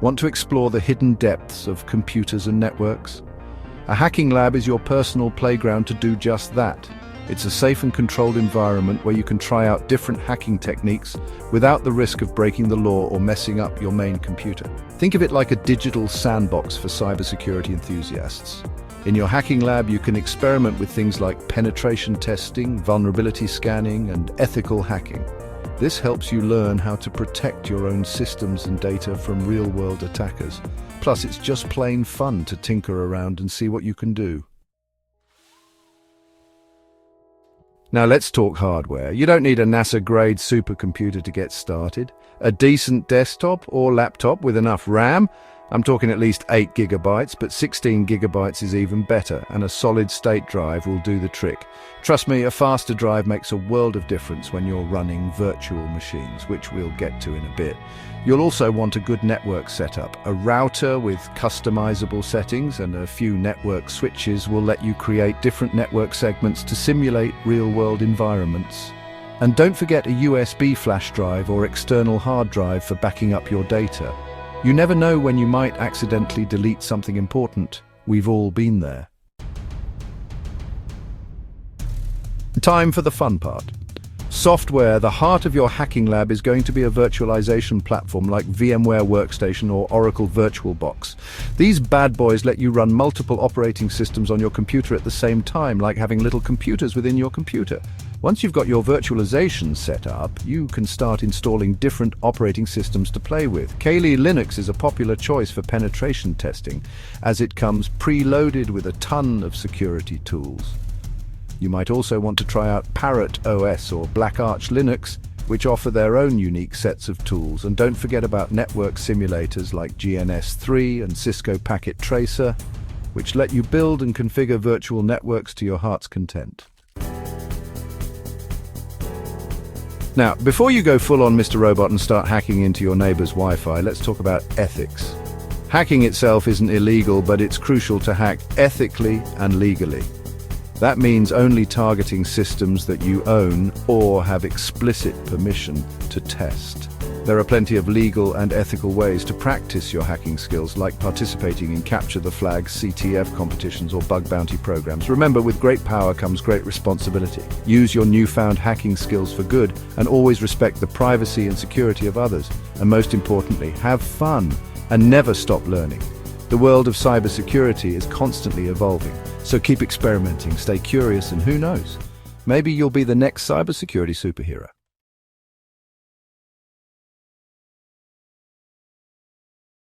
Want to explore the hidden depths of computers and networks? A hacking lab is your personal playground to do just that. It's a safe and controlled environment where you can try out different hacking techniques without the risk of breaking the law or messing up your main computer. Think of it like a digital sandbox for cybersecurity enthusiasts. In your hacking lab, you can experiment with things like penetration testing, vulnerability scanning, and ethical hacking. This helps you learn how to protect your own systems and data from real-world attackers. Plus, it's just plain fun to tinker around and see what you can do. Now let's talk hardware. You don't need a NASA-grade supercomputer to get started. A decent desktop or laptop with enough RAM, I'm talking at least 8 gigabytes, but 16 gigabytes is even better, and a solid-state drive will do the trick. Trust me, a faster drive makes a world of difference when you're running virtual machines, which we'll get to in a bit. You'll also want a good network setup. A router with customizable settings and a few network switches will let you create different network segments to simulate real-world environments. And don't forget a USB flash drive or external hard drive for backing up your data. You never know when you might accidentally delete something important. We've all been there. Time for the fun part. Software. The heart of your hacking lab is going to be a virtualization platform like VMware Workstation or Oracle VirtualBox. These bad boys let you run multiple operating systems on your computer at the same time, like having little computers within your computer. Once you've got your virtualization set up, you can start installing different operating systems to play with. Kali Linux is a popular choice for penetration testing, as it comes preloaded with a ton of security tools. You might also want to try out Parrot OS or Black Arch Linux, which offer their own unique sets of tools. And don't forget about network simulators like GNS3 and Cisco Packet Tracer, which let you build and configure virtual networks to your heart's content. Now, before you go full on Mr. Robot and start hacking into your neighbor's Wi-Fi, let's talk about ethics. Hacking itself isn't illegal, but it's crucial to hack ethically and legally. That means only targeting systems that you own or have explicit permission to test. There are plenty of legal and ethical ways to practice your hacking skills, like participating in Capture the Flag CTF competitions or bug bounty programs. Remember, with great power comes great responsibility. Use your newfound hacking skills for good, and always respect the privacy and security of others. And most importantly, have fun and never stop learning. The world of cybersecurity is constantly evolving, so keep experimenting, stay curious, and who knows, maybe you'll be the next cybersecurity superhero.